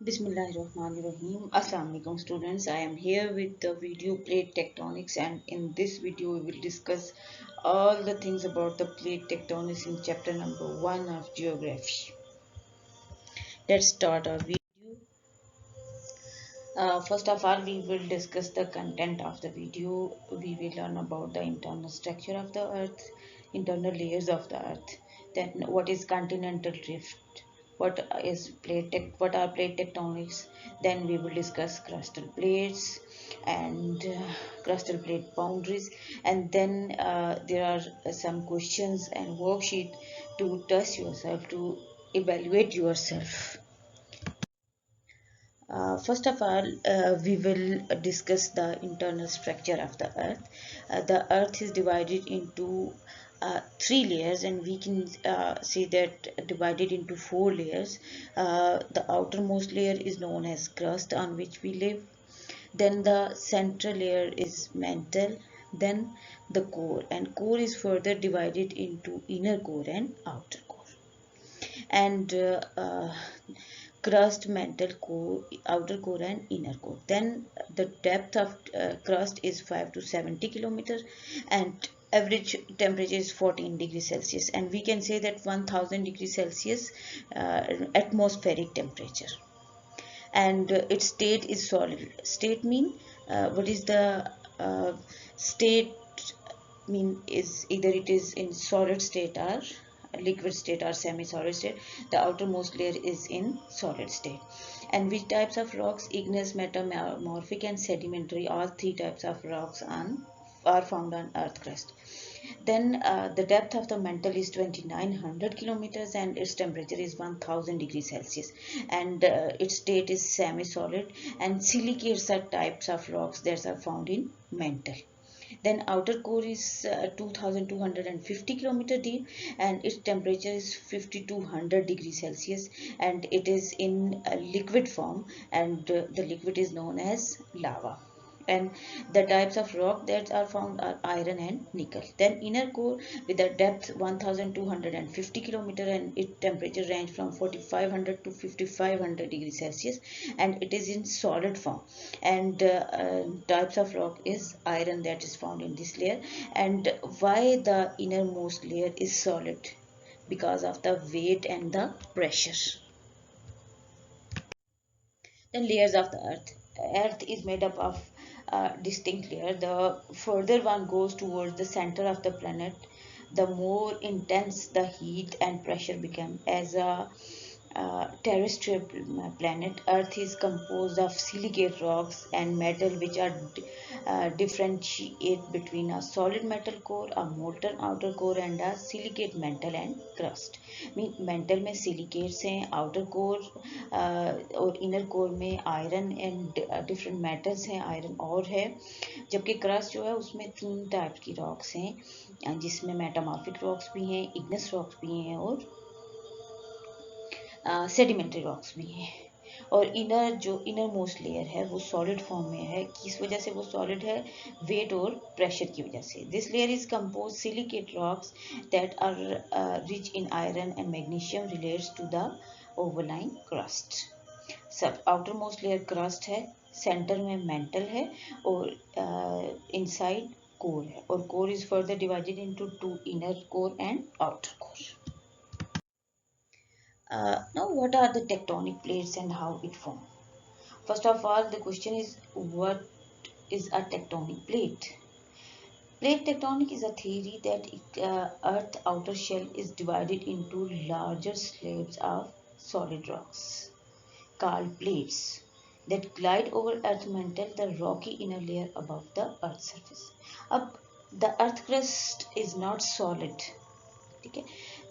Bismillahirrahmanirrahim. Assalamu alaikum students. I am here with the video plate tectonics, and in this video we will discuss all the things about the plate tectonics in chapter number 1 of geography. Let's start our video. First of all, we will discuss the content of the video. We will learn about the internal structure of the earth, internal layers of the earth, then what is continental drift, what are plate tectonics. Then we will discuss crustal plates and crustal plate boundaries, and then there are some questions and worksheet to test yourself, to evaluate yourself. First of all, we will discuss the internal structure of the earth. The earth is divided into three layers, and we can say that divided into four layers. The outermost layer is known as crust, on which we live. Then the central layer is mantle. Then the core, and core is further divided into inner core and outer core. And crust, mantle, core, outer core and inner core. Then the depth of crust is 5 to 70 kilometers, and average temperature is 14 degrees Celsius, and we can say that 1000 degrees Celsius atmospheric temperature. And its state is solid state. Mean what is the state? Mean is either it is in solid state or liquid state or semi-solid state. The outermost layer is in solid state. And which types of rocks? Igneous, metamorphic and sedimentary, all three types of rocks are found on earth crust. Then the depth of the mantle is 2900 kilometers, and its temperature is 1000 degrees Celsius, and its state is semi-solid. And silicates are types of rocks that are found in mantle. Then outer core is 2250 kilometer deep, and its temperature is 5200 degrees Celsius, and it is in a liquid form, and the liquid is known as lava. And the types of rock that are found are iron and nickel. Then inner core with a depth 1250 kilometer, and its temperature range from 4500 to 5500 degrees Celsius, and it is in solid form. And types of rock is iron that is found in this layer. And why the innermost layer is solid? Because of the weight and the pressure. Then layers of the earth. Earth is made up of distinct layers. The further one goes towards the center of the planet, the more intense the heat and pressure become. As a terrestrial planet, Earth is composed of silicate rocks and metal, which are differentiate between a solid metal core, a molten outer core, and a silicate mantle and crust. Mean mental में silicates हैं, outer core और inner core में iron and different metals हैं, iron और है। जबकि crust जो है उसमें तीन टाइप की रॉक्स हैं, जिसमें मेटामॉर्फिक रॉक्स भी हैं, इग्नेस रॉक्स भी हैं और सेडिमेंट्री रॉक्स भी हैं। और इनर मोस्ट लेयर है वो सॉलिड फॉर्म में है। किस वजह से वो सॉलिड है? वेट और प्रेशर की वजह से। This layer is compose silicate rocks that are rich in iron and magnesium relates to the overline crust. सब आउटर मोस्ट लेयर क्रस्ट है, सेंटर में मेंटल है और इनसाइड कोर है, और core is further divided into two, inner core and outer core. Now, what are the tectonic plates and how it form? First of all, the question is, what is a tectonic plate? Plate tectonic is a theory that Earth's outer shell is divided into larger slabs of solid rocks called plates that glide over Earth's mantle, the rocky inner layer above the Earth's surface. अब the Earth crust is not solid. ठीक है,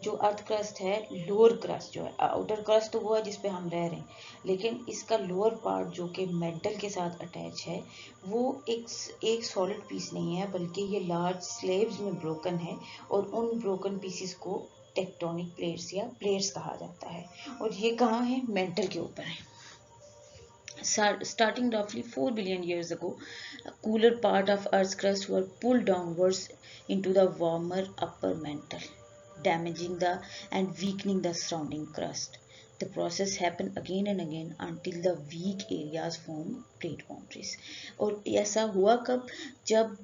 जो earth crust है, lower crust जो है, outer crust तो वो है जिसपे हम रह रहे हैं, लेकिन इसका लोअर पार्ट जो कि मेटल के साथ अटैच है, वो एक सॉलिड पीस नहीं है, बल्कि ये लार्ज स्लेब्स में ब्रोकन है, और उन ब्रोकन पीसेस को टेक्टोनिक प्लेट्स या प्लेट्स कहा जाता है। और ये कहाँ है? मेटल के ऊपर है। Starting roughly 4 billion years ago, a cooler part of Earth's crust were pulled downwards into the warmer upper mantle, damaging the and weakening the surrounding crust. The process happen again and again until the weak areas form plate boundaries. और ऐसा हुआ कब, जब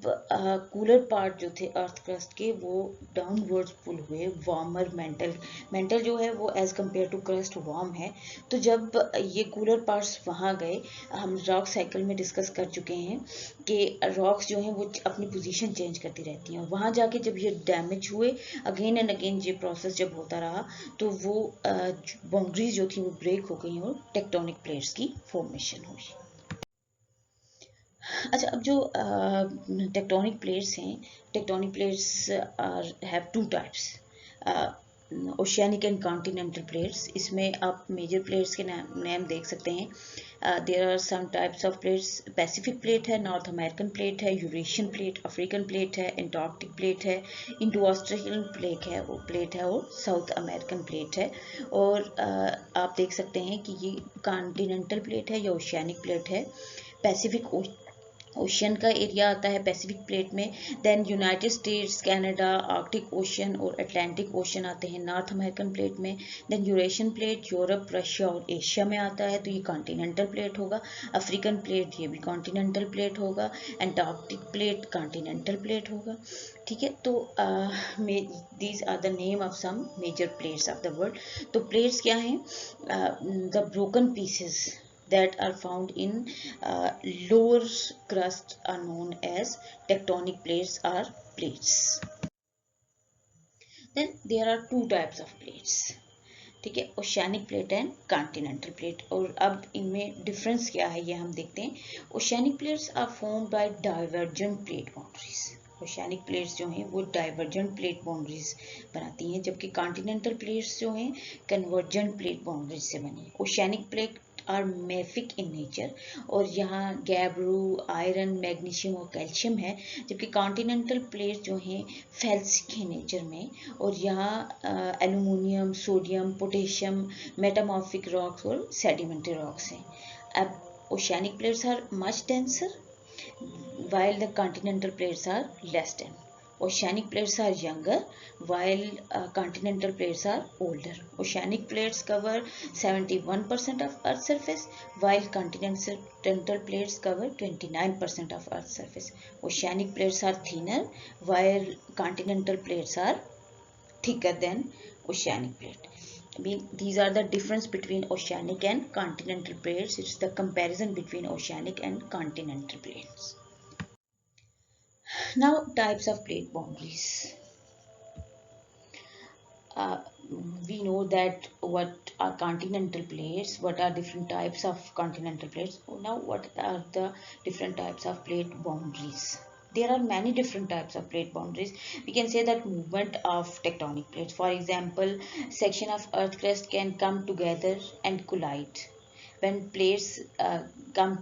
cooler part जो थे earth crust के वो downwards पुल हुए, वार्मर मेंटल जो है वो as compare to crust warm है, तो जब ये कूलर पार्ट्स वहाँ गए, हम रॉक साइकिल में डिस्कस कर चुके हैं कि रॉक्स जो हैं वो अपनी पोजीशन चेंज करती रहती हैं, और वहाँ जाके जब ये डैमेज हुए अगेन एंड अगेन, ये प्रोसेस जब होता रहा तो वो बाउंड्रीज जो थी वो ब्रेक हो गई और टेक्टोनिक प्लेट्स की फॉर्मेशन हुई। अच्छा, अब जो टेक्टोनिक प्लेट्स हैं, tectonic plates have two types, oceanic and continental plates. इसमें आप मेजर प्लेट्स के नाम देख सकते हैं। There are some types of plates, Pacific plate है, नॉर्थ अमेरिकन प्लेट है, यूरेशियन प्लेट, अफ्रीकन प्लेट है, एंटार्क्टिक प्लेट है, इंडो ऑस्ट्रेलियन प्लेट है और साउथ अमेरिकन प्लेट है। और आप देख सकते हैं कि ये कॉन्टिनेंटल प्लेट है या ओशियानिक प्लेट है। पैसिफिक ओशियन का एरिया आता है पैसिफिक प्लेट में, then United States, Canada, Arctic Ocean और अटलांटिक ओशियन आते हैं नॉर्थ अमेरिकन प्लेट में। Then Eurasian plate Europe, Russia और एशिया में आता है, तो ये कॉन्टिनेंटल प्लेट होगा। अफ्रीकन प्लेट ये भी कॉन्टिनेंटल प्लेट होगा। एंटार्क्टिक प्लेट कॉन्टिनेंटल प्लेट होगा। ठीक है, तो these are the name of some major plates of the world. तो प्लेट्स क्या हैं? The broken pieces that are found in lower crust are known as tectonic plates or plates. Then there are two types of plates. ठीक है, oceanic plate and continental plate. और अब इनमें difference क्या है ये हम देखते हैं। Oceanic plates are formed by divergent plate boundaries. Oceanic plates जो हैं वो डाइवर्जेंट प्लेट बाउंड्रीज बनाती हैं, जबकि कॉन्टिनेंटल प्लेट्स जो हैं कन्वर्जेंट प्लेट बाउंड्रीज से बनी। Oceanic plate are mafic in nature, और यहाँ गैब्रू, आयरन, मैग्नीशियम और कैल्शियम है, जबकि कॉन्टिनेंटल प्लेट जो हैं फेल्सिक है नेचर में, और यहाँ aluminium, sodium, potassium, metamorphic rocks और सेडिमेंट्री रॉक्स हैं। अब oceanic plates are much denser while the continental plates are less dense. Oceanic plates are younger while continental plates are older. Oceanic plates cover 71% of Earth's surface while continental plates cover 29% of Earth's surface. Oceanic plates are thinner while continental plates are thicker than oceanic plate. I mean, these are the difference between oceanic and continental plates. It's the comparison between oceanic and continental plates. Now, types of plate boundaries. We know that what are continental plates, what are different types of continental plates. Now, what are the different types of plate boundaries? There are many different types of plate boundaries. We can say that movement of tectonic plates. For example, section of earth crust can come together and collide. When plates come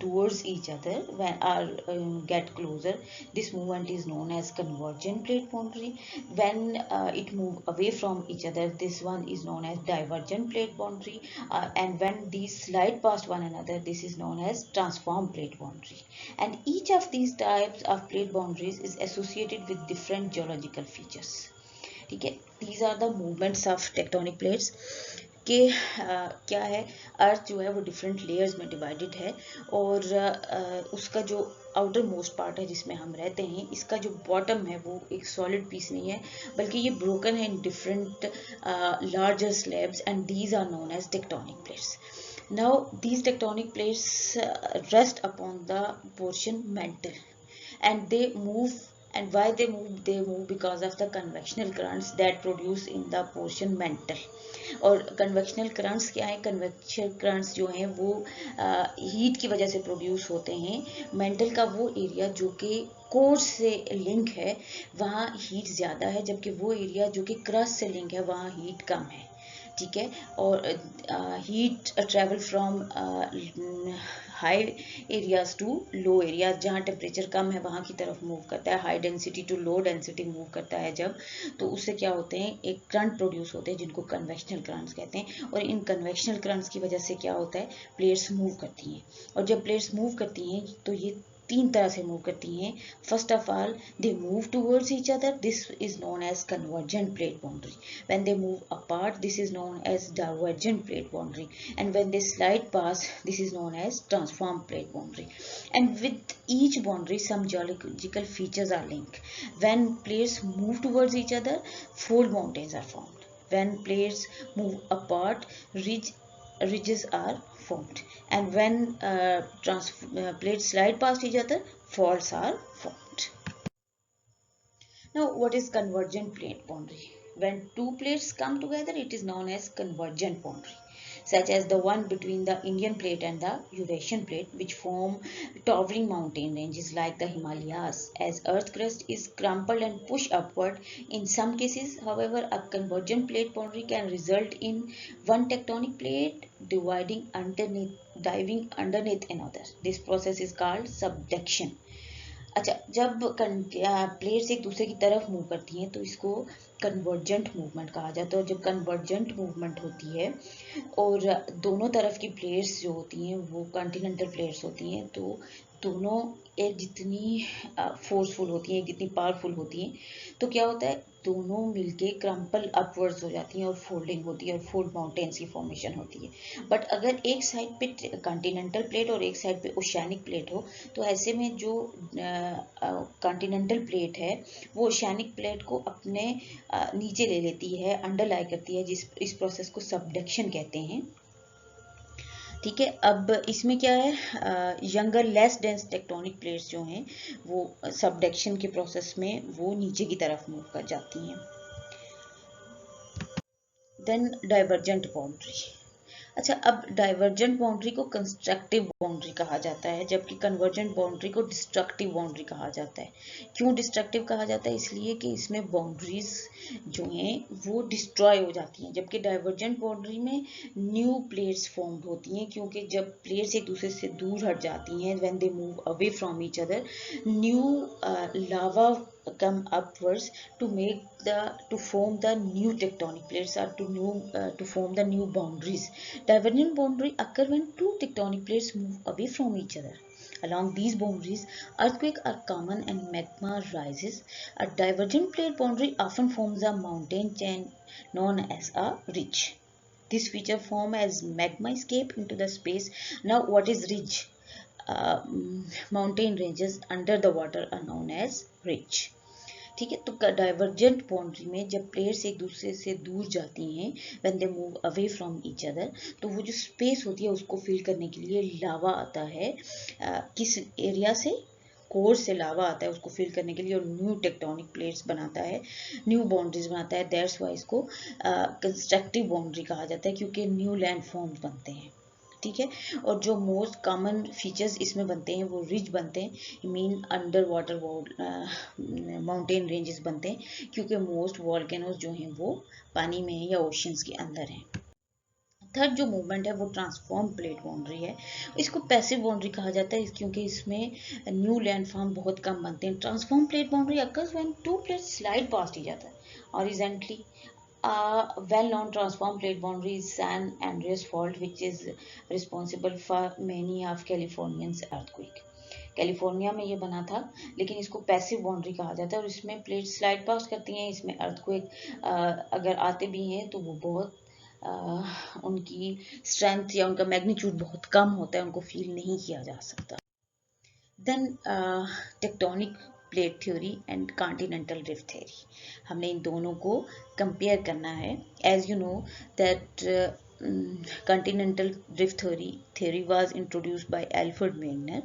towards each other or get closer, this movement is known as convergent plate boundary. When it move away from each other, this one is known as divergent plate boundary. And when these slide past one another, this is known as transform plate boundary. And each of these types of plate boundaries is associated with different geological features. ठीक है, these are the movements of tectonic plates. कि क्या है, अर्थ जो है वो different layers में divided है, और उसका जो आउटर मोस्ट पार्ट है जिसमें हम रहते हैं, इसका जो बॉटम है वो एक सॉलिड पीस नहीं है, बल्कि ये ब्रोकन है in different larger slabs, and these are known as tectonic plates. Now these tectonic plates rest upon the portion mantle, and they move. And why they move? They move because of the convectional currents that produce in the portion mantle. और convectional currents क्या है? Convectional currents जो हैं वो heat की वजह से produce होते हैं. मेंटल का वो एरिया जो कि कोर से लिंक है वहाँ हीट ज़्यादा है, जबकि वो एरिया जो कि क्रस्ट से लिंक है वहाँ हीट कम है. ठीक है, और heat travel from high areas to low areas, जहाँ टेम्परेचर कम है वहाँ की तरफ मूव करता है. High density to low density move करता है जब, तो उससे क्या होते हैं, एक करंट प्रोड्यूस होते हैं जिनको कन्वेक्शनल करंट्स कहते हैं. और इन कन्वेक्शनल करंट्स की वजह से क्या होता है, प्लेट्स मूव करती हैं, और जब प्लेट्स मूव करती हैं तो ये तीन तरह से मूव करती हैं. First of all they move towards each other, this is known as convergent plate boundary. When they move apart, this is known as divergent plate boundary. And when they slide past, this is known as transform plate boundary. And with each boundary some geological features are linked. When plates move towards each other, fold mountains are formed. When plates move apart, ridges are formed. And when plates slide past each other, faults are formed. Now, what is convergent plate boundary? When two plates come together, it is known as convergent boundary, such as the one between the Indian plate and the Eurasian plate, which form towering mountain ranges like the Himalayas. As Earth crust is crumpled and pushed upward, in some cases, however, a convergent plate boundary can result in one tectonic plate diving underneath another. This process is called subduction. अच्छा, जब plates एक दूसरे की तरफ move करती हैं तो इसको कन्वर्जेंट मूवमेंट कहा जाता है. और जब कन्वर्जेंट मूवमेंट होती है और दोनों तरफ की प्लेट्स जो होती हैं वो कॉन्टिनेंटल प्लेट्स होती हैं, तो दोनों एक जितनी फोर्सफुल होती हैं, एक जितनी पावरफुल होती हैं, तो क्या होता है, दोनों मिलके क्रम्पल अपवर्ड्स हो जाती हैं और फोल्डिंग होती है और फोल्ड माउंटेन्स की फॉर्मेशन होती है. बट अगर एक साइड पे कॉन्टिनेंटल प्लेट और एक साइड पे ओशियानिक प्लेट हो, तो ऐसे में जो कॉन्टिनेंटल प्लेट है वो ओशियानिक प्लेट को अपने नीचे ले लेती है, अंडरलाई करती है, इस प्रोसेस को सबडक्शन कहते हैं. ठीक है, अब इसमें क्या है, younger less dense tectonic plates जो हैं वो सबडक्शन के प्रोसेस में वो नीचे की तरफ मूव कर जाती हैं. Then divergent boundary. अच्छा, अब डाइवर्जेंट बाउंड्री को कंस्ट्रक्टिव बाउंड्री कहा जाता है, जबकि कन्वर्जेंट बाउंड्री को डिस्ट्रक्टिव बाउंड्री कहा जाता है. क्यों डिस्ट्रक्टिव कहा जाता है? इसलिए कि इसमें बाउंड्रीज जो हैं वो डिस्ट्रॉय हो जाती हैं, जबकि डाइवर्जेंट बाउंड्री में न्यू प्लेट्स फॉर्म होती हैं, क्योंकि जब प्लेट्स एक दूसरे से दूर हट जाती हैं, when they move away from each other, new lava come upwards to form the new tectonic plates or to form the new boundaries. Divergent boundary occur when two tectonic plates move away from each other. Along these boundaries, earthquakes are common and magma rises. A divergent plate boundary often forms a mountain chain known as a ridge. This feature form as magma escape into the space. Now, what is ridge? Mountain ranges under the water are known as ridge. ठीक है, तो divergent boundary में जब plates एक दूसरे से दूर जाती हैं, when they move away from each other, तो वो जो स्पेस होती है उसको फिल करने के लिए लावा आता है. किस एरिया से? कोर से लावा आता है उसको फिल करने के लिए, और न्यू टेक्टोनिक प्लेट्स बनाता है, न्यू बाउंड्रीज बनाता है. दैट्स वाई इसको कंस्ट्रक्टिव बाउंड्री कहा जाता है, क्योंकि न्यू लैंड फॉर्म्स बनते हैं. ठीक है, और जो मोस्ट कॉमन फीचर्स इसमें बनते हैं वो रिज बनते हैं, mean under water mountain ranges बनते हैं, क्योंकि मोस्ट वॉल्केनोज जो हैं वो पानी में हैं या ओशंस के अंदर हैं. थर्ड जो मूवमेंट है वो ट्रांसफॉर्म प्लेट बाउंड्री है. इसको पैसिव बाउंड्री कहा जाता है, क्योंकि इसमें न्यू लैंड फॉर्म बहुत कम बनते हैं. Transform plate boundary occurs when to plates slide past each other horizontally. A well-known transform plate boundary is San Andreas Fault, which is responsible for many of California's earthquake. California में ये बना था, लेकिन इसको passive boundary कहा जाता है, और इसमें प्लेट स्लाइड पास करती हैं. इसमें अर्थक्वेक अगर आते भी हैं तो वो बहुत उनकी स्ट्रेंथ या उनका मैग्नीट्यूड बहुत कम होता है, उनको फील नहीं किया जा सकता. Then tectonic plate theory and continental drift theory, हमने इन दोनों को कंपेयर करना है. As you know that continental drift theory was introduced by Alfred Wegener,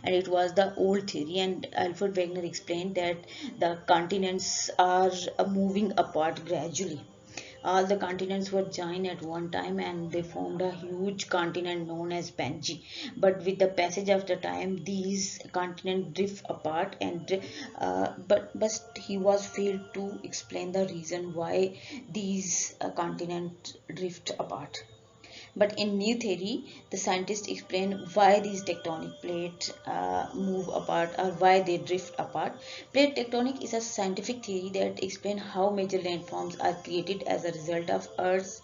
and it was the old theory, and Alfred Wegener explained that the continents are moving apart gradually. All the continents were joined at one time and they formed a huge continent known as Pangaea. But with the passage of the time, these continents drift apart, and but he was failed to explain the reason why these continents drift apart. But in new theory, the scientists explain why these tectonic plates move apart or why they drift apart. Plate tectonic is a scientific theory that explains how major landforms are created as a result of Earth's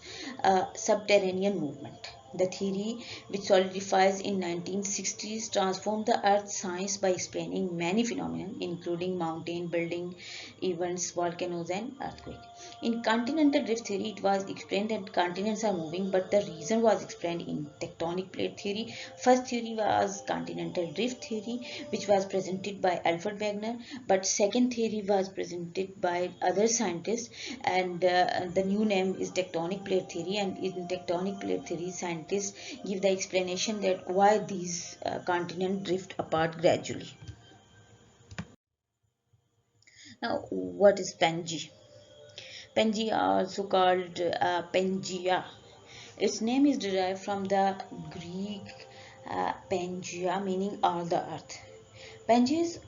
subterranean movement. The theory, which solidifies in 1960s, transformed the Earth's science by explaining many phenomena, including mountain building events, volcanoes, and earthquakes. In continental drift theory, it was explained that continents are moving, but the reason was explained in tectonic plate theory. First theory was continental drift theory, which was presented by Alfred Wegener, but second theory was presented by other scientists, and the new name is tectonic plate theory. And in tectonic plate theory, scientists give the explanation that why these continents drift apart gradually. Now, what is Pangaea? Pangaea, also called Pangaea. Its name is derived from the Greek Pangaea, meaning all the earth. Pangaea's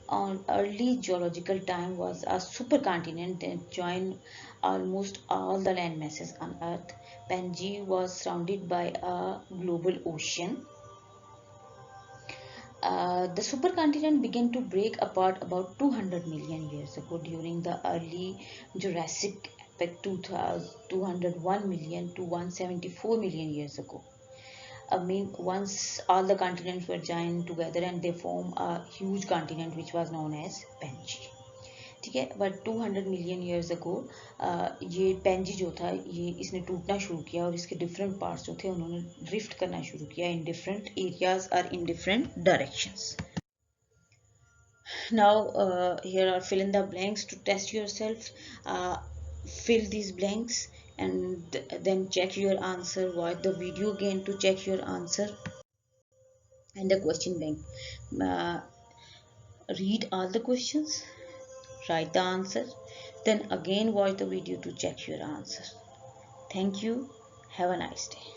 early geological time was a supercontinent that joined almost all the land masses on Earth. Pangaea was surrounded by a global ocean. The supercontinent began to break apart about 200 million years ago during the early Jurassic epoch, 201 million to 174 million years ago. I mean, once all the continents were joined together and they form a huge continent which was known as Pangaea. ठीक है, but 200 million years ago ये pansy जो था ये इसने टूटना शुरू किया और इसके डिफरेंट पार्ट्स जो थे उन्होंने ड्रिफ्ट करना शुरू किया इन डिफरेंट एरियाज और in different directions. Now here are fill in the blanks to test yourself. Fill these blanks and then check your answer. Watch the video again to check your answer. And the question bank. Read all the questions. Write the answer. Then again watch the video to check your answer. Thank you. Have a nice day.